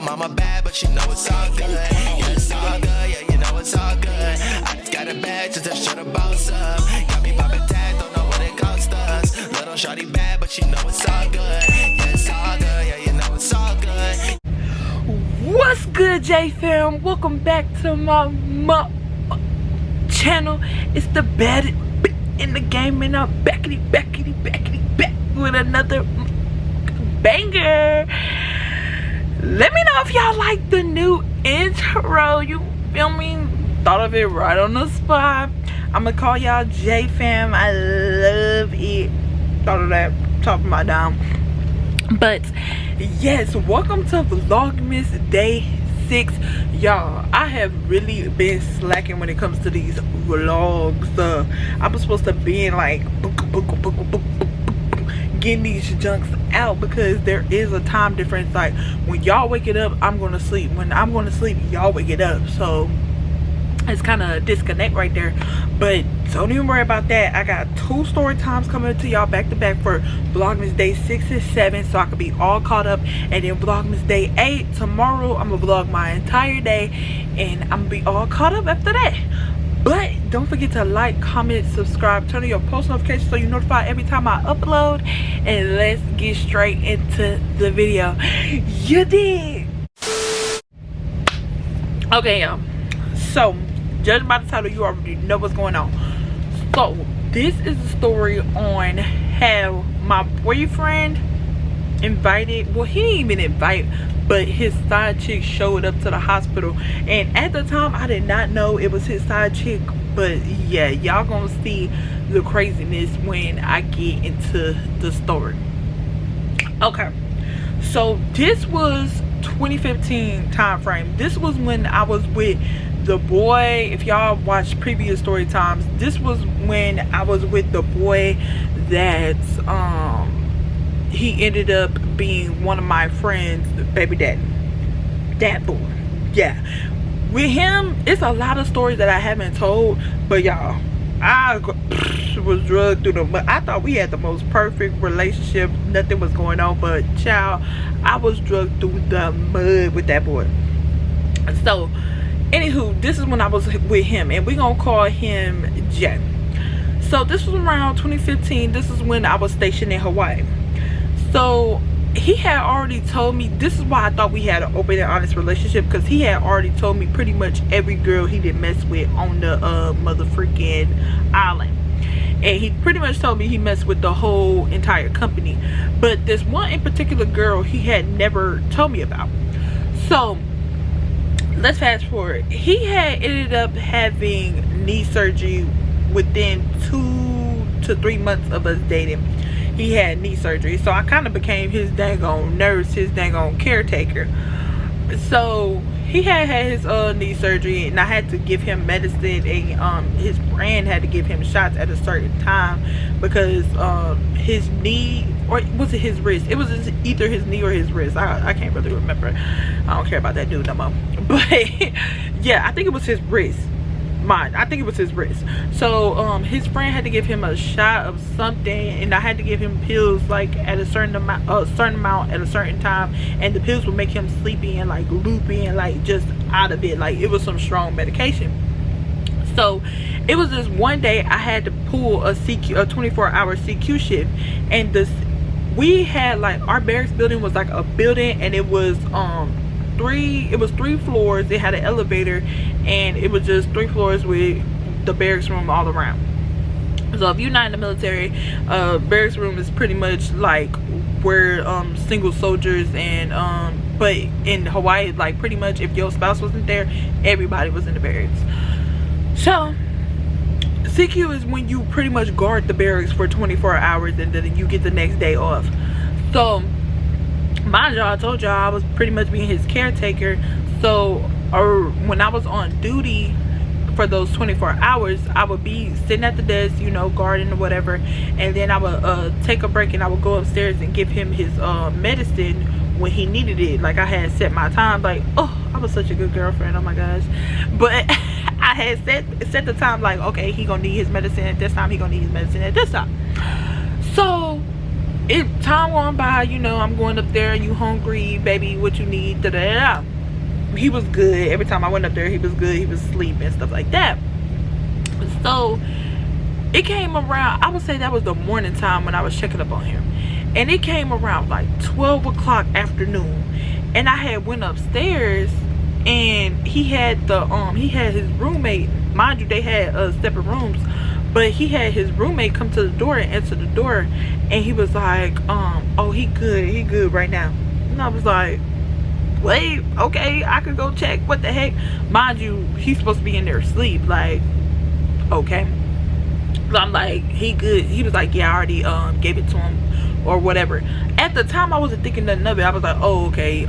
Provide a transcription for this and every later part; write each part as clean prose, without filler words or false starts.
mama bad, but you know it's all good. Yeah, it's all good, yeah, you know it's all good. I just got a bag just to show the boss up. Got me poppin' tag, don't know what it cost us. Little shawty bad, but you know it's all good. Yeah, it's all good, yeah, you know it's all good. What's good, J fam? Welcome back to my channel. It's the baddest in the game, and I'm back with another banger. Let me know if y'all like the new intro. You feel me? Thought of it right on the spot. I'm gonna call y'all J fam. I love it. Thought of that top of my dime. But yes, welcome to Vlogmas Day 6. Y'all, I have really been slacking when it comes to these vlogs. I was supposed to be in like getting these junks out because there is a time difference. Like when y'all wake it up, I'm gonna sleep. When I'm gonna sleep, y'all wake it up. So it's kind of a disconnect right there, but don't even worry about that. I got 2 story times coming to y'all back to back for Vlogmas Day 6 and 7, so I could be all caught up. And then Vlogmas Day 8 tomorrow, I'm gonna vlog my entire day and I'm gonna be all caught up after that. But don't forget to like, comment, subscribe, turn on your post notifications so you're notified every time I upload. And let's get straight into the video. You did. Okay, y'all, so judging by the title, you already know what's going on. So this is a story on how my boyfriend invited, well, he didn't even invite, but his side chick showed up to the hospital. And at the time I did not know it was his side chick, but yeah, y'all gonna see the craziness when I get into the story. Okay, so this was 2015 time frame. This was when I was with the boy. If y'all watched previous story times, this was when I was with the boy that he ended up being one of my friends' baby daddy. That boy, yeah. With him, it's a lot of stories that I haven't told, but y'all, I was drugged through them. But I thought we had the most perfect relationship, nothing was going on, but child, I was drugged through the mud with that boy. So anywho, this is when I was with him, and we're gonna call him Jay. So this was around 2015. This is when I was stationed in Hawaii. So he had already told me, this is why I thought we had an open and honest relationship, because he had already told me pretty much every girl he did mess with on the mother freaking island. And he pretty much told me he messed with the whole entire company, but this one in particular girl he had never told me about. So let's fast forward. He had ended up having knee surgery within 2 to 3 months of us dating. He had knee surgery, so I kind of became his dang on nurse, his dang on caretaker. So he had his knee surgery, and I had to give him medicine, and his friend had to give him shots at a certain time because his knee, or was it his wrist? It was either his knee or his wrist. I can't really remember. I don't care about that dude no more. But yeah, I think it was his wrist. I think it was his wrist. So his friend had to give him a shot of something, and I had to give him pills like at a certain amount at a certain time, and the pills would make him sleepy and like loopy and like just out of it. Like it was some strong medication. So it was this one day I had to pull a 24-hour CQ shift, and we had like, our barracks building was like a building, and it was 3 floors. It had an elevator, and it was just 3 floors with the barracks room all around. So if you're not in the military, barracks room is pretty much like where single soldiers and but in Hawaii, like pretty much if your spouse wasn't there, everybody was in the barracks. So CQ is when you pretty much guard the barracks for 24 hours and then you get the next day off. So mind y'all, I told y'all I was pretty much being his caretaker. So when I was on duty for those 24 hours, I would be sitting at the desk, you know, guarding or whatever, and then I would take a break and I would go upstairs and give him his medicine when he needed it. Like I had set my time, like, oh, I was such a good girlfriend, oh my gosh. But I had set the time, like, okay, he gonna need his medicine at this time, he gonna need his medicine at this time. So time going by, you know, I'm going up there, you hungry, baby, what you need, da da da. He was good. Every time I went up there, he was good. He was asleep and stuff like that. So it came around, I would say that was the morning time when I was checking up on him, and it came around like 12 o'clock afternoon, and I had went upstairs, and he had his roommate, mind you, they had separate rooms, but he had his roommate come to the door and answer the door, and he was like, oh, he good right now. And I was like, wait, okay, I could go check, what the heck. Mind you, he's supposed to be in there asleep, like, okay. So I'm like, he good. He was like, yeah, I already gave it to him or whatever. At the time I wasn't thinking nothing of it. I was like, oh, okay,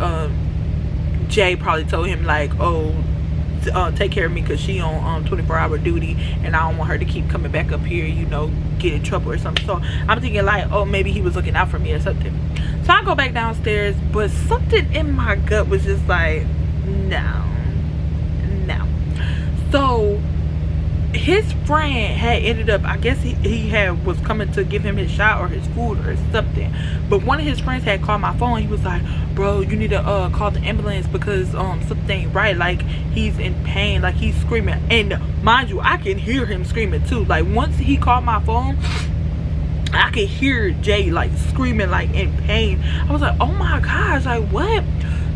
Jay probably told him like, oh, take care of me because she on 24-hour duty, and I don't want her to keep coming back up here, you know, get in trouble or something. So I'm thinking like, oh, maybe he was looking out for me or something. So I go back downstairs, but something in my gut was just like, no. So his friend had ended up, I guess he was coming to give him his shot or his food or something, but one of his friends had called my phone. He was like, bro, you need to call the ambulance because something ain't right, like he's in pain, like he's screaming. And mind you, I can hear him screaming too. Like once he called my phone, I could hear Jay like screaming like in pain. I was like, oh my gosh, like what?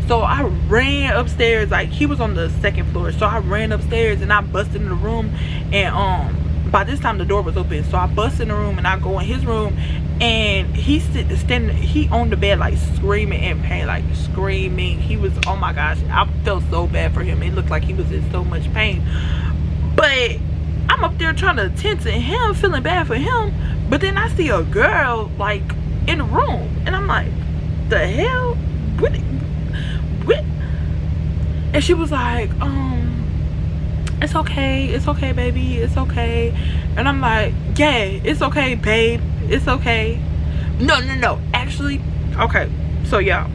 So I ran upstairs, like he was on the second floor, so I ran upstairs and I busted in the room, and by this time the door was open. So I bust in the room and I go in his room, and he's standing, he on the bed like screaming in pain, like screaming. He was, oh my gosh, I felt so bad for him. It looked like he was in so much pain, but I'm up there trying to attend to him, feeling bad for him. But then I see a girl like in the room, and I'm like, the hell, what? And she was like, it's okay baby, it's okay. And I'm like, yeah, it's okay babe, it's okay. No, actually, okay. So y'all,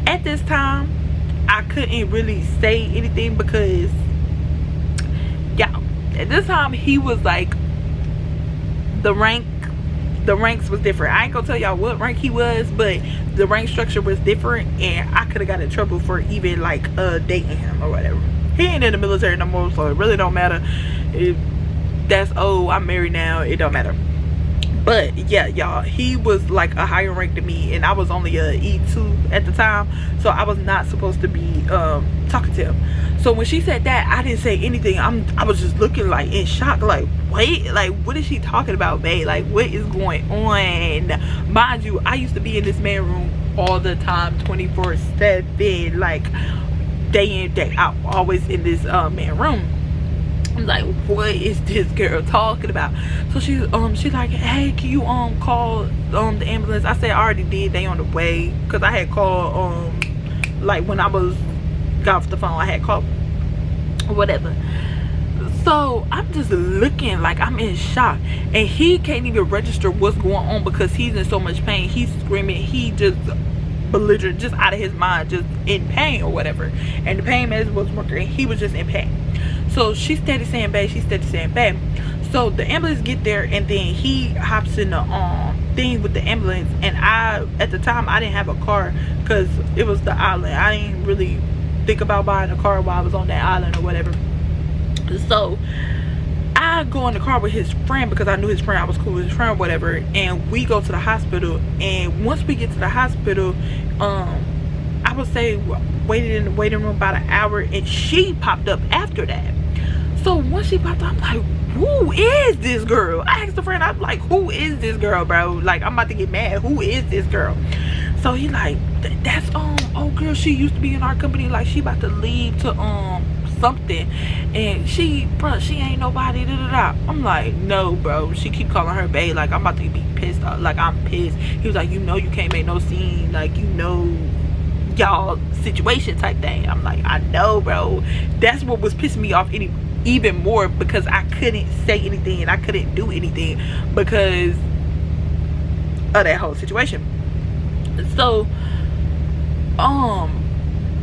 at this time I couldn't really say anything because y'all, at this time he was like, the ranks was different. I ain't gonna tell y'all what rank he was, but the rank structure was different, and I could have got in trouble for even like dating him or whatever. He ain't in the military no more, so it really don't matter. That's old, I'm married now, it don't matter. But yeah, y'all, he was like a higher rank than me, and I was only a E2 at the time, so I was not supposed to be talking to him. So when she said that, I didn't say anything. I was just looking like in shock, like, wait, like what is she talking about, babe? Like what is going on? Mind you, I used to be in this man room all the time, 24/7, like day in day out, always in this man room. I'm like, what is this girl talking about? So she's like, hey, can you call the ambulance? I said I already did, they on the way, because I had called like when I got off the phone, I had called or whatever. So I'm just looking like I'm in shock, and he can't even register what's going on because he's in so much pain. He's screaming, he just belligerent, just out of his mind, just in pain or whatever. And the pain medicine was working, he was just in pain. So she steady saying babe, she steady saying babe. So the ambulance get there, and then he hops in the thing with the ambulance. And I, at the time, I didn't have a car because it was the island. I didn't really think about buying a car while I was on that island or whatever. So I go in the car with his friend because I knew his friend, I was cool with his friend or whatever, and we go to the hospital. And once we get to the hospital, I would say waited in the waiting room about an hour, and she popped up after that. So once she popped up, I'm like, who is this girl? I asked the friend, I'm like, who is this girl, bro? Like, I'm about to get mad. Who is this girl? So he like, that's oh girl, she used to be in our company, like she about to leave to something, and she ain't nobody, da da da. I'm like, no bro, she keep calling her babe, like I'm about to be pissed off, like I'm pissed. He was like, you know you can't make no scene, like you know y'all situation type thing. I'm like, I know bro. That's what was pissing me off even more, because I couldn't say anything and I couldn't do anything because of that whole situation. So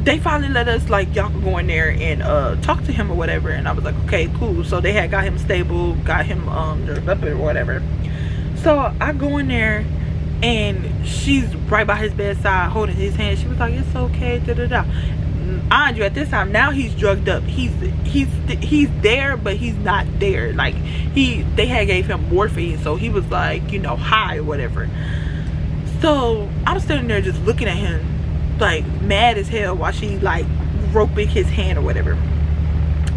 they finally let us, like, y'all can go in there and talk to him or whatever. And I was like, okay, cool. So they had got him stable, got him nerved up or whatever. So I go in there, and she's right by his bedside holding his hand. She was like, it's okay, da da da. Mind you, at this time now he's drugged up. He's there, but he's not there. Like they had gave him morphine, so he was like, you know, high or whatever. So I'm standing there just looking at him like mad as hell while she like roping his hand or whatever.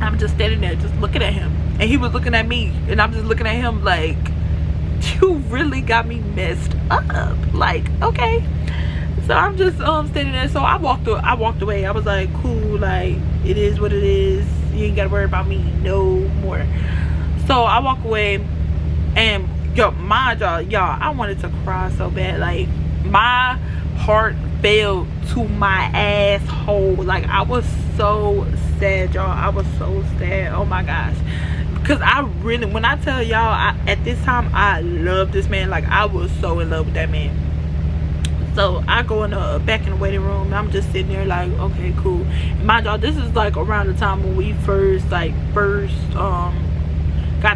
I'm just standing there just looking at him, and he was looking at me, and I'm just looking at him like, you really got me messed up. Like, okay. So I'm just standing there. So I walked away. I was like, cool, like it is what it is. You ain't gotta worry about me no more. So I walk away, and yo, mind y'all, I wanted to cry so bad. Like my heart fell to my asshole. Like I was so sad, y'all. I was so sad. Oh my gosh. Because I really, when I tell y'all, at this time I love this man. Like I was so in love with that man. So I go in the back in the waiting room, and I'm just sitting there like, okay, cool. Mind y'all, this is like around the time when we first got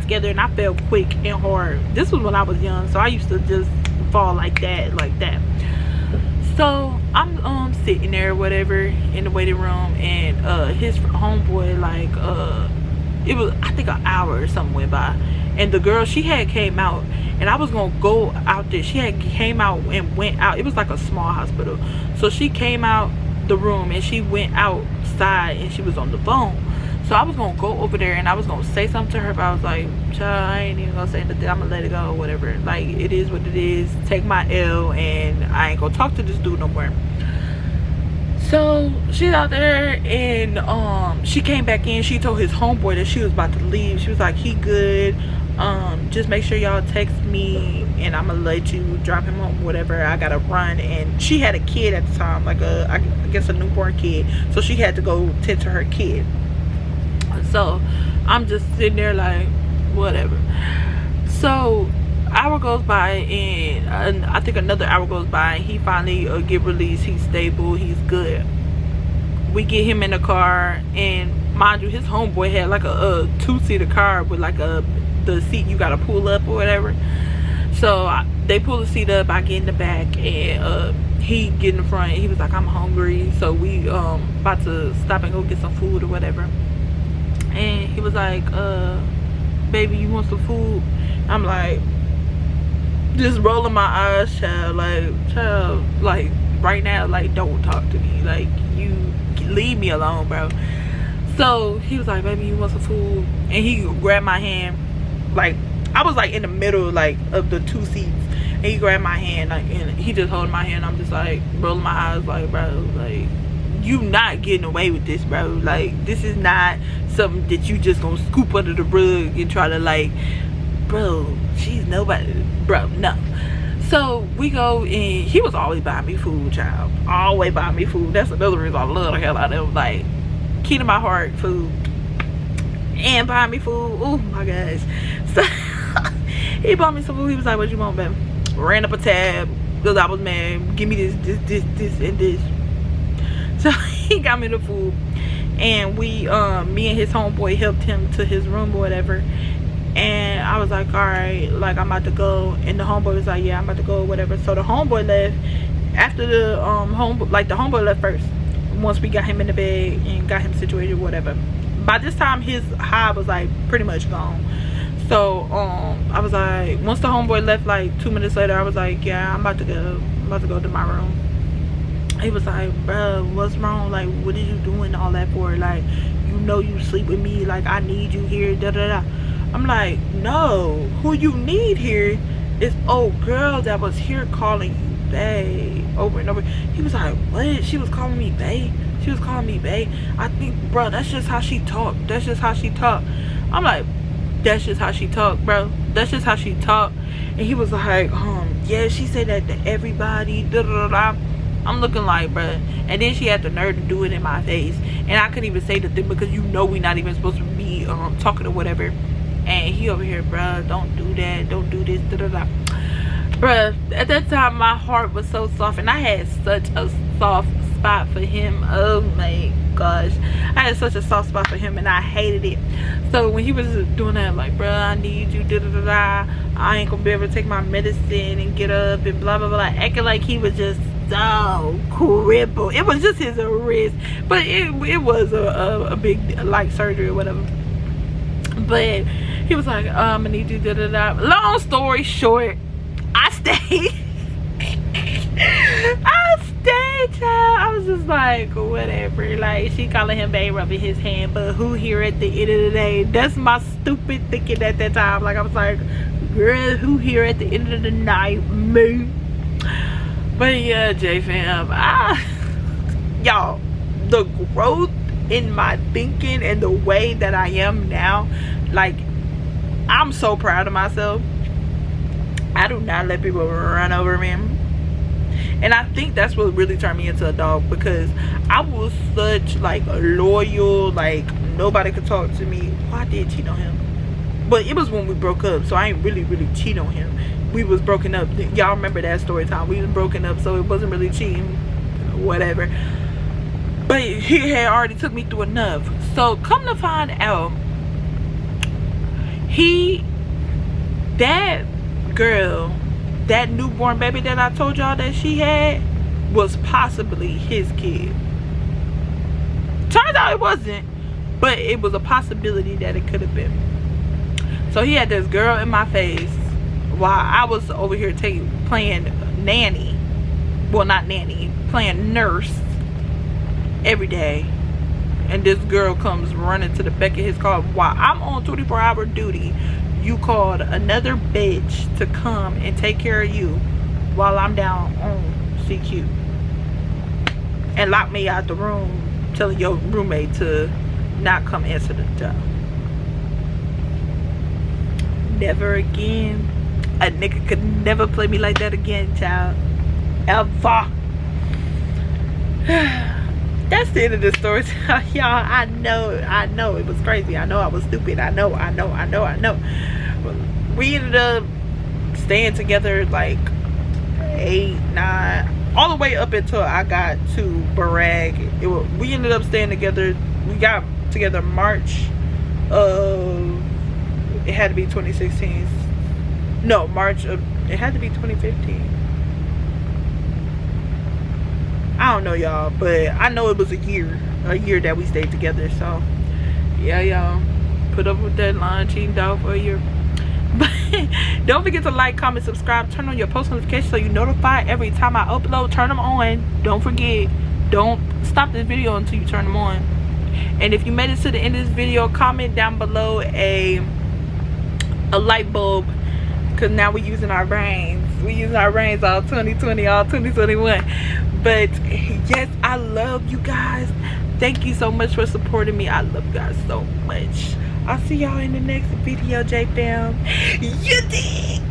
together, and I fell quick and hard. This was when I was young, so I used to just fall like that. So I'm sitting there whatever in the waiting room, and his homeboy, like it was, I think, an hour or something went by, and the girl, she had came out, and I was gonna go out there. She had came out and went out. It was like a small hospital, so she came out the room and she went outside, and she was on the phone. So I was gonna go over there, and I was gonna say something to her, but I was like, child, I ain't even gonna say nothing. I'm gonna let it go, whatever. Like, it is what it is. Take my L, and I ain't gonna talk to this dude no more. So she's out there, and she came back in. She told his homeboy that she was about to leave. She was like, he good, just make sure y'all text me, and I'm gonna let you drop him home, whatever. I gotta run. And she had a kid at the time, like I guess a newborn kid, so she had to go tend to her kid. So I'm just sitting there like, whatever. So hour goes by, and I think another hour goes by, and he finally get released. He's stable, he's good. We get him in the car, and mind you, his homeboy had like a two-seater car with like the seat you gotta pull up or whatever. So they pull the seat up, I get in the back, and he get in the front. He was like, I'm hungry, so we about to stop and go get some food or whatever. And he was like, baby, you want some food? I'm like, just rolling my eyes, child, like right now, like, don't talk to me, like, you leave me alone, bro. So he was like, baby, you want some food? And he grabbed my hand, like I was like in the middle, like, of the two seats, and he grabbed my hand, like, and he just holding my hand. I'm just like rolling my eyes, like, bro, like, you not getting away with this, bro. Like, this is not something that you just gonna scoop under the rug and try to, like, bro, she's nobody, bro, no. So we go, and he was always buying me food, child, always buying me food. That's another reason I love the hell out of him. Like, key to my heart, food, and buying me food. Oh my gosh. So he bought me some food. He was like, what you want, baby? Ran up a tab because I was mad. Give me this and this. So he got me the food, and we me and his homeboy helped him to his room or whatever. And I was like, all right, like, I'm about to go. And the homeboy was like, yeah, I'm about to go or whatever. So the homeboy left after the the homeboy left first, once we got him in the bed and got him situated or whatever. By this time his high was like pretty much gone. So I was like, once the homeboy left, like 2 minutes later, I was like, yeah, I'm about to go to my room. He was like, bro, what's wrong? Like, what are you doing all that for? Like, you know you sleep with me, like, I need you here, da da da. I'm like, no, who you need here is old girl that was here calling you bae over and over. He was like, what? She was calling me bae? She was calling me bae? I think, bro, that's just how she talk. That's just how she talk. I'm like, that's just how she talk, bro. That's just how she talk. And he was like, yeah, she said that to everybody, da da da. I'm looking like, bruh. And then she had the nerve to do it in my face, and I couldn't even say the thing because you know we not even supposed to be talking or whatever. And he over here, bruh, don't do that, don't do this, da da da. Bruh, at that time my heart was so soft, and I had such a soft spot for him. Oh my gosh, I had such a soft spot for him, and I hated it. So when he was doing that, like, bro, I need you, da da da da, I ain't gonna be able to take my medicine and get up and blah blah blah, acting like he was just so crippled. It was just his wrist, but it was a big like surgery or whatever. But he was like, I need you, da da da. Long story short, I stayed. Child. I was just like, whatever. Like, she calling him babe, rubbing his hand, but who here at the end of the day? That's my stupid thinking at that time. Like, I was like, girl, who here at the end of the night? Me. But yeah, J-Fam, y'all, the growth in my thinking and the way that I am now, like, I'm so proud of myself. I do not let people run over me. And I think that's what really turned me into a dog, because I was such like loyal, like nobody could talk to me. Well, I did cheat on him, but it was when we broke up, so I ain't really cheat on him. We was broken up. Y'all remember that story time? We was broken up, so it wasn't really cheating, whatever. But he had already took me through enough. So come to find out, that girl, that newborn baby that I told y'all that she had, was possibly his kid. Turns out it wasn't, but it was a possibility that it could have been. So he had this girl in my face while I was over here playing nanny. Well, not nanny, playing nurse every day. And this girl comes running to the back of his car while I'm on 24-hour duty. You called another bitch to come and take care of you while I'm down on CQ, and lock me out the room, telling your roommate to not come answer the door. Never again. A nigga could never play me like that again, child. Ever. That's the end of the story. Y'all, I know it was crazy. I know I was stupid. I know. We ended up staying together like 8, 9, all the way up until I got to Bragg. We ended up staying together. We got together March of, it had to be 2016. No, March of, it had to be 2015. I don't know, y'all, but I know it was a year that we stayed together. So yeah, y'all, put up with that line cheating dog for a year. But don't forget to like, comment, subscribe, turn on your post notifications so you notified every time I upload. Turn them on. Don't forget, don't stop this video until you turn them on. And if you made it to the end of this video, comment down below a light bulb, because now we're using our brains. We're using our brains all 2020, all 2021. But yes, I love you guys. Thank you so much for supporting me. I love you guys so much. I'll see y'all in the next video, J-Fam. You dig?